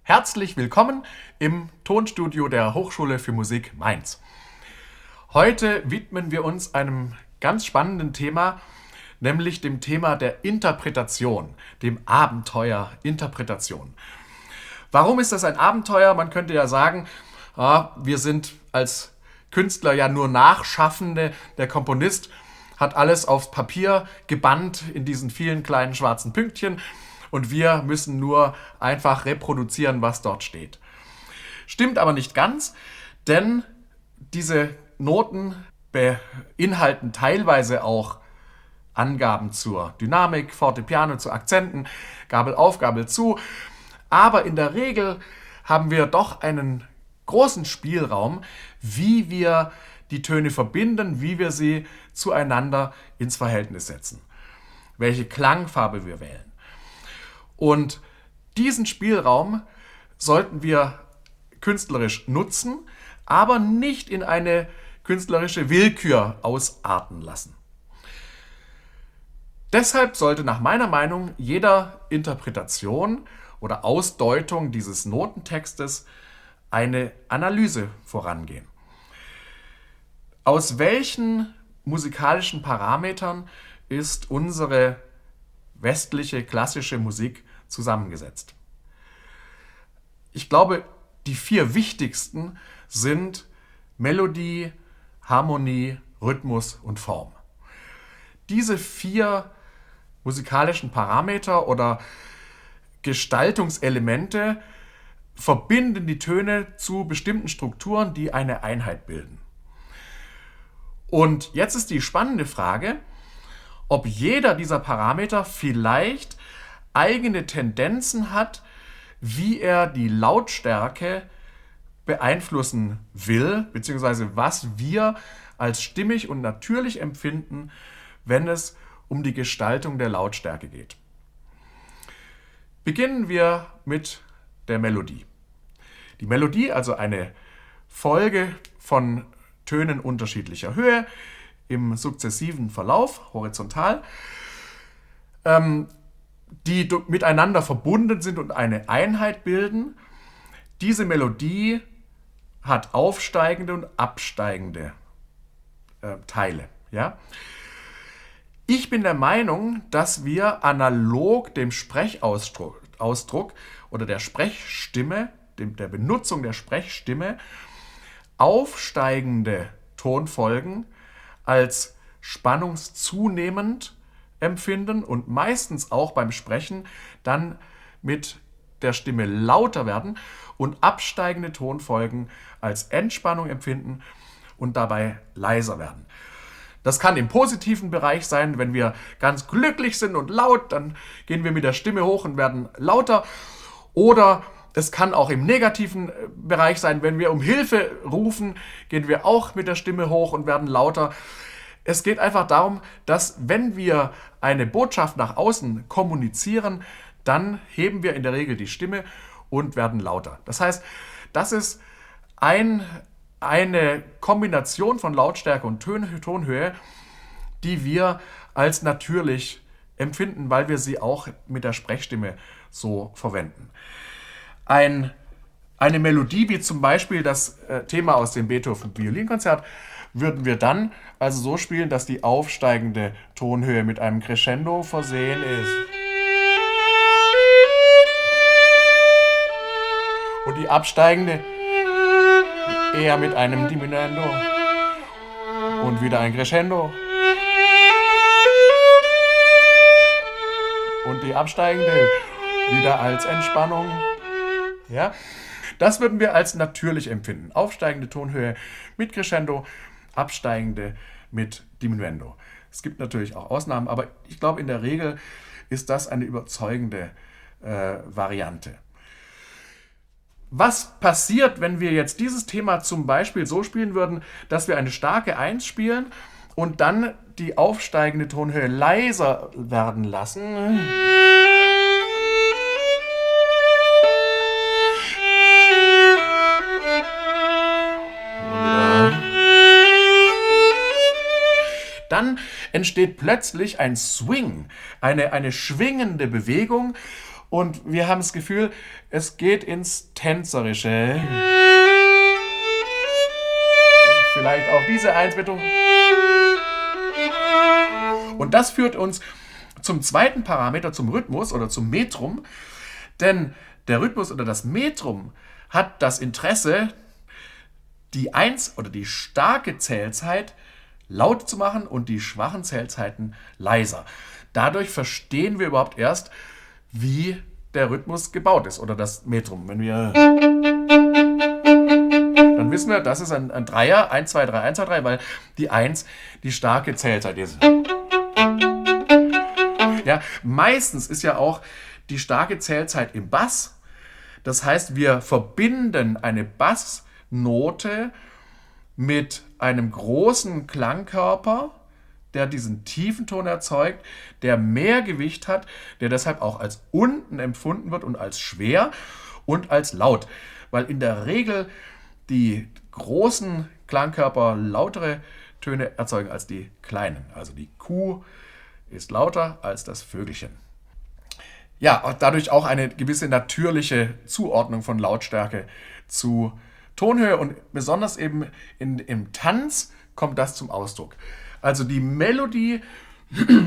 Herzlich willkommen im Tonstudio der Hochschule für Musik Mainz. Heute widmen wir uns einem ganz spannenden Thema, nämlich dem Thema der Interpretation, dem Abenteuer Interpretation. Warum ist das ein Abenteuer? Man könnte ja sagen, wir sind als Künstler ja nur Nachschaffende. Der Komponist hat alles aufs Papier gebannt in diesen vielen kleinen schwarzen Pünktchen und wir müssen nur einfach reproduzieren, was dort steht. Stimmt aber nicht ganz, denn diese Noten beinhalten teilweise auch Angaben zur Dynamik, Fortepiano, zu Akzenten, Gabel auf, Gabel zu. Aber in der Regel haben wir doch einen großen Spielraum, wie wir die Töne verbinden, wie wir sie zueinander ins Verhältnis setzen, welche Klangfarbe wir wählen. Und diesen Spielraum sollten wir künstlerisch nutzen, aber nicht in eine künstlerische Willkür ausarten lassen. Deshalb sollte nach meiner Meinung jeder Interpretation oder Ausdeutung dieses Notentextes eine Analyse vorangehen. Aus welchen musikalischen Parametern ist unsere westliche klassische Musik zusammengesetzt? Ich glaube, die 4 wichtigsten sind Melodie, Harmonie, Rhythmus und Form. Diese 4 musikalischen Parameter oder Gestaltungselemente verbinden die Töne zu bestimmten Strukturen, die eine Einheit bilden. Und jetzt ist die spannende Frage, ob jeder dieser Parameter vielleicht eigene Tendenzen hat, wie er die Lautstärke beeinflussen will, beziehungsweise was wir als stimmig und natürlich empfinden, wenn es um die Gestaltung der Lautstärke geht. Beginnen wir mit der Melodie. Die Melodie, also eine Folge von Tönen unterschiedlicher Höhe im sukzessiven Verlauf, horizontal, die miteinander verbunden sind und eine Einheit bilden. Diese Melodie hat aufsteigende und absteigende Teile. Ja? Ich bin der Meinung, dass wir analog dem Sprechausdruck oder der Sprechstimme, der Benutzung der Sprechstimme, aufsteigende Tonfolgen als spannungszunehmend empfinden und meistens auch beim Sprechen dann mit der Stimme lauter werden und absteigende Tonfolgen als Entspannung empfinden und dabei leiser werden. Das kann im positiven Bereich sein, wenn wir ganz glücklich sind und laut, dann gehen wir mit der Stimme hoch und werden lauter. Oder es kann auch im negativen Bereich sein, wenn wir um Hilfe rufen, gehen wir auch mit der Stimme hoch und werden lauter. Es geht einfach darum, dass wenn wir eine Botschaft nach außen kommunizieren, dann heben wir in der Regel die Stimme und werden lauter. Das heißt, das ist eine Kombination von Lautstärke und Tonhöhe, die wir als natürlich empfinden, weil wir sie auch mit der Sprechstimme so verwenden. Eine Melodie wie zum Beispiel das Thema aus dem Beethoven-Violinkonzert würden wir dann also so spielen, dass die aufsteigende Tonhöhe mit einem Crescendo versehen ist. Und die absteigende eher mit einem Diminuendo. Und wieder ein Crescendo. Und die absteigende wieder als Entspannung. Ja? Das würden wir als natürlich empfinden. Aufsteigende Tonhöhe mit Crescendo, absteigende mit Diminuendo. Es gibt natürlich auch Ausnahmen, aber ich glaube, in der Regel ist das eine überzeugende Variante. Was passiert, wenn wir jetzt dieses Thema zum Beispiel so spielen würden, dass wir eine starke 1 spielen und dann die aufsteigende Tonhöhe leiser werden lassen? Dann entsteht plötzlich ein Swing, eine schwingende Bewegung und wir haben das Gefühl, es geht ins Tänzerische. Vielleicht auch diese Einbettung. Und das führt uns zum zweiten Parameter, zum Rhythmus oder zum Metrum. Denn der Rhythmus oder das Metrum hat das Interesse, die 1 oder die starke Zählzeit laut zu machen und die schwachen Zählzeiten leiser. Dadurch verstehen wir überhaupt erst, wie der Rhythmus gebaut ist oder das Metrum. Wenn wir dann wissen wir, das ist ein Dreier, 1, 2, 3, 1, 2, 3, weil die 1 die starke Zählzeit ist. Ja, meistens ist ja auch die starke Zählzeit im Bass. Das heißt, wir verbinden eine Bassnote mit einem großen Klangkörper, der diesen tiefen Ton erzeugt, der mehr Gewicht hat, der deshalb auch als unten empfunden wird und als schwer und als laut. Weil in der Regel die großen Klangkörper lautere Töne erzeugen als die kleinen. Also die Kuh ist lauter als das Vögelchen. Ja, dadurch auch eine gewisse natürliche Zuordnung von Lautstärke zu Tonhöhe und besonders eben im Tanz kommt das zum Ausdruck. Also die Melodie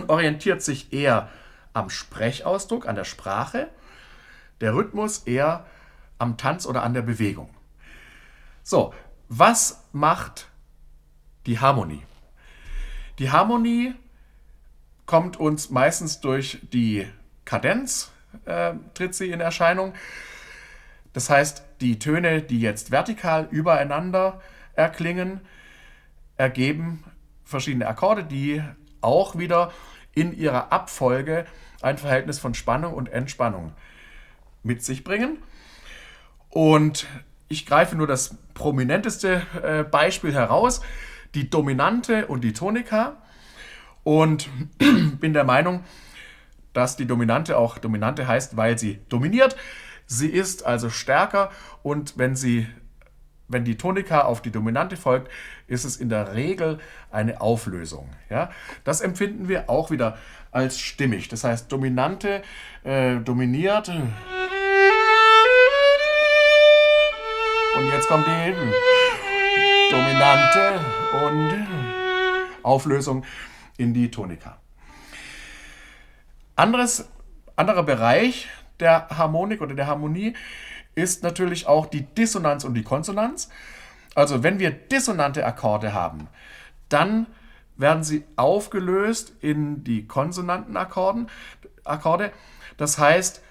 orientiert sich eher am Sprechausdruck, an der Sprache, der Rhythmus eher am Tanz oder an der Bewegung. So, was macht die Harmonie? Die Harmonie kommt uns meistens durch die Kadenz, tritt sie in Erscheinung. Das heißt, die Töne, die jetzt vertikal übereinander erklingen, ergeben verschiedene Akkorde, die auch wieder in ihrer Abfolge ein Verhältnis von Spannung und Entspannung mit sich bringen. Und ich greife nur das prominenteste Beispiel heraus, die Dominante und die Tonika. Und bin der Meinung, dass die Dominante auch Dominante heißt, weil sie dominiert. Sie ist also stärker und wenn die Tonika auf die Dominante folgt, ist es in der Regel eine Auflösung. Ja? Das empfinden wir auch wieder als stimmig. Das heißt, Dominante dominiert. Und jetzt kommt die Dominante und Auflösung in die Tonika. Anderer Bereich der Harmonik oder der Harmonie ist natürlich auch die Dissonanz und die Konsonanz. Also wenn wir dissonante Akkorde haben, dann werden sie aufgelöst in die konsonanten Akkorde. Das heißt,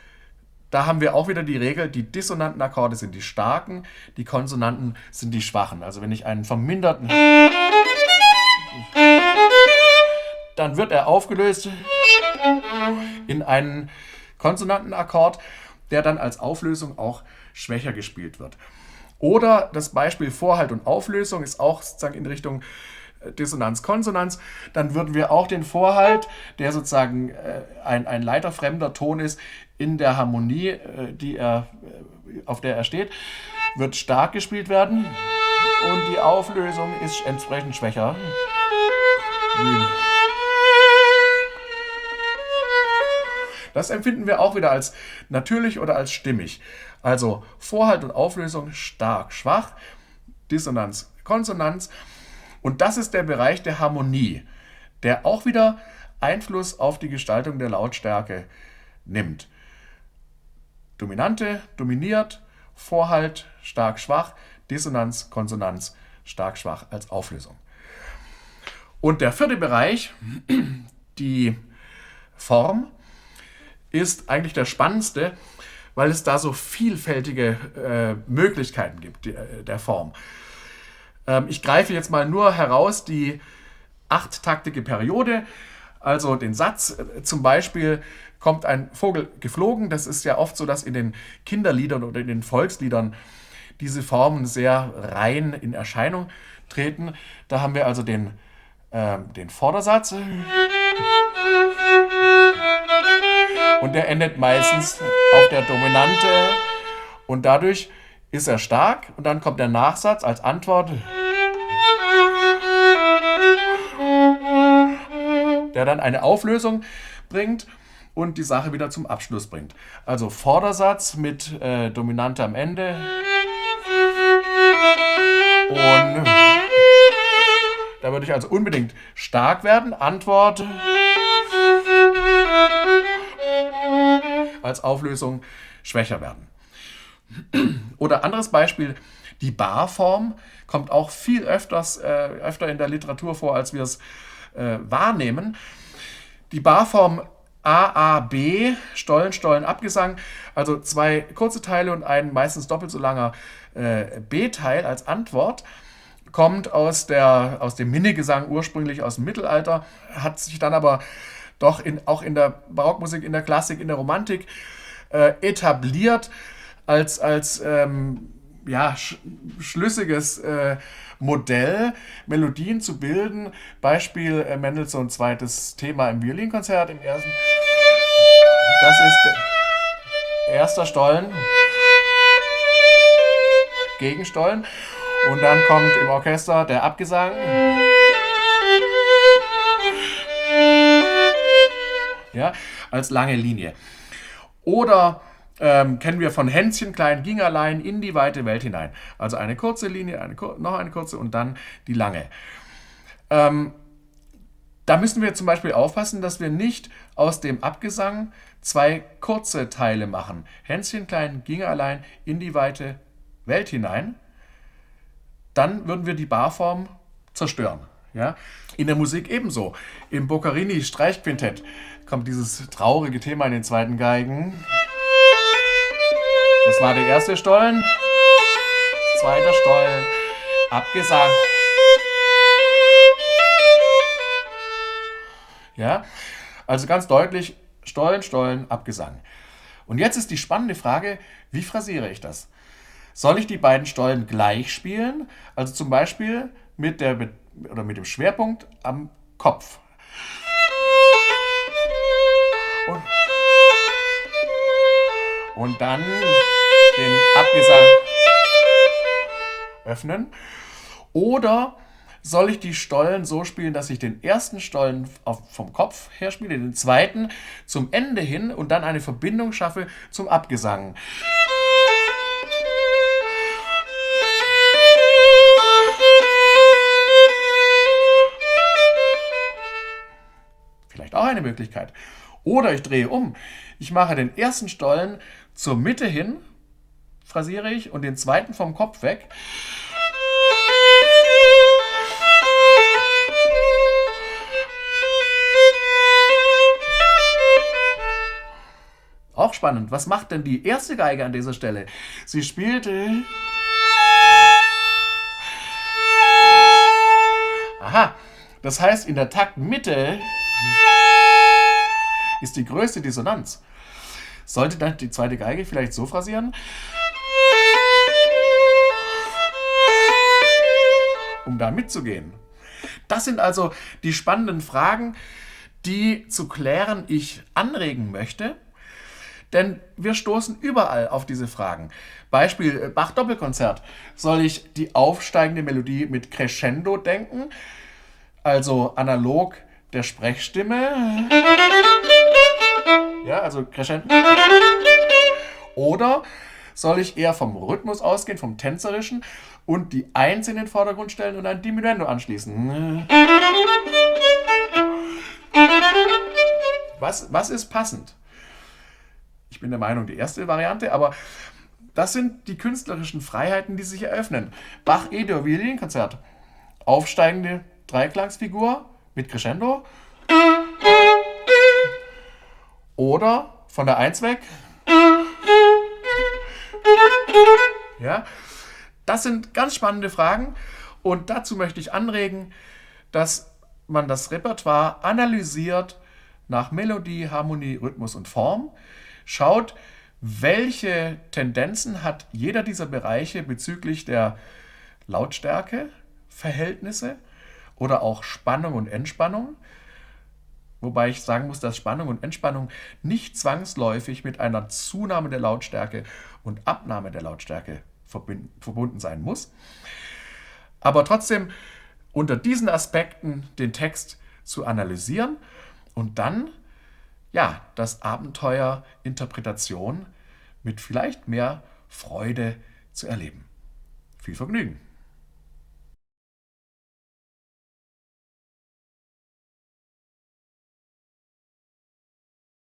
da haben wir auch wieder die Regel, die dissonanten Akkorde sind die starken, die Konsonanten sind die schwachen. Also wenn ich einen verminderten, dann wird er aufgelöst in einen Konsonantenakkord, der dann als Auflösung auch schwächer gespielt wird. Oder das Beispiel Vorhalt und Auflösung ist auch sozusagen in Richtung Dissonanz, Konsonanz. Dann würden wir auch den Vorhalt, der sozusagen ein leiterfremder Ton ist, in der Harmonie, auf der er steht, wird stark gespielt werden und die Auflösung ist entsprechend schwächer. Das empfinden wir auch wieder als natürlich oder als stimmig. Also Vorhalt und Auflösung stark, schwach, Dissonanz, Konsonanz. Und das ist der Bereich der Harmonie, der auch wieder Einfluss auf die Gestaltung der Lautstärke nimmt. Dominante, dominiert, Vorhalt, stark, schwach, Dissonanz, Konsonanz, stark, schwach als Auflösung. Und der vierte Bereich, die Form, ist eigentlich der spannendste, weil es da so vielfältige Möglichkeiten gibt der Form. Ich greife jetzt mal nur heraus die 8-taktige Periode, also den Satz. Zum Beispiel kommt ein Vogel geflogen. Das ist ja oft so, dass in den Kinderliedern oder in den Volksliedern diese Formen sehr rein in Erscheinung treten. Da haben wir also den Vordersatz. Und der endet meistens auf der Dominante und dadurch ist er stark und dann kommt der Nachsatz als Antwort, der dann eine Auflösung bringt und die Sache wieder zum Abschluss bringt. Also Vordersatz mit Dominante am Ende und da würde ich also unbedingt stark werden. Antwort als Auflösung schwächer werden. Oder anderes Beispiel, die Barform kommt auch viel öfter in der Literatur vor, als wir es wahrnehmen. Die Barform AAB, Stollen, Stollen, Abgesang, also 2 kurze Teile und ein meistens doppelt so langer B-Teil als Antwort, kommt aus dem Minnegesang ursprünglich aus dem Mittelalter, hat sich dann aber doch auch in der Barockmusik, in der Klassik, in der Romantik etabliert als schlüssiges Modell, Melodien zu bilden. Beispiel Mendelssohn zweites Thema im Violinkonzert im ersten. Das ist der erster Stollen, Gegenstollen. Und dann kommt im Orchester der Abgesang. Ja, als lange Linie. Oder kennen wir von Hänschen klein ging allein in die weite Welt hinein. Also eine kurze Linie, noch eine kurze und dann die lange. Da müssen wir zum Beispiel aufpassen, dass wir nicht aus dem Abgesang 2 kurze Teile machen. Hänschen klein ging allein in die weite Welt hinein. Dann würden wir die Barform zerstören. Ja? In der Musik ebenso. Im Boccherini Streichquintett kommt dieses traurige Thema in den zweiten Geigen. Das war der erste Stollen, zweiter Stollen, Abgesang. Ja, also ganz deutlich Stollen, Stollen, Abgesang. Und jetzt ist die spannende Frage, wie phrasiere ich das? Soll ich die beiden Stollen gleich spielen? Also zum Beispiel mit dem Schwerpunkt am Kopf. Und dann den Abgesang öffnen. Oder soll ich die Stollen so spielen, dass ich den ersten Stollen vom Kopf her spiele, den zweiten zum Ende hin und dann eine Verbindung schaffe zum Abgesang. Vielleicht auch eine Möglichkeit. Oder ich drehe um. Ich mache den ersten Stollen zur Mitte hin, phrasiere ich, und den zweiten vom Kopf weg. Auch spannend. Was macht denn die erste Geige an dieser Stelle? Sie spielte. Aha, das heißt, in der Taktmitte ist die größte Dissonanz. Sollte dann die zweite Geige vielleicht so phrasieren? Um da mitzugehen. Das sind also die spannenden Fragen, die zu klären ich anregen möchte. Denn wir stoßen überall auf diese Fragen. Beispiel Bach-Doppelkonzert. Soll ich die aufsteigende Melodie mit Crescendo denken? Also analog der Sprechstimme. Ja, also Crescendo. Oder soll ich eher vom Rhythmus ausgehen, vom Tänzerischen und die Eins in den Vordergrund stellen und ein Diminuendo anschließen? Was ist passend? Ich bin der Meinung, die erste Variante, aber das sind die künstlerischen Freiheiten, die sich eröffnen. Bach E-Dur Violinkonzert. Aufsteigende Dreiklangsfigur mit Crescendo. Oder von der 1 weg. Ja, das sind ganz spannende Fragen und dazu möchte ich anregen, dass man das Repertoire analysiert nach Melodie, Harmonie, Rhythmus und Form. Schaut, welche Tendenzen hat jeder dieser Bereiche bezüglich der Lautstärke, Verhältnisse oder auch Spannung und Entspannung. Wobei ich sagen muss, dass Spannung und Entspannung nicht zwangsläufig mit einer Zunahme der Lautstärke und Abnahme der Lautstärke verbunden sein muss. Aber trotzdem unter diesen Aspekten den Text zu analysieren und dann ja, das Abenteuer Interpretation mit vielleicht mehr Freude zu erleben. Viel Vergnügen!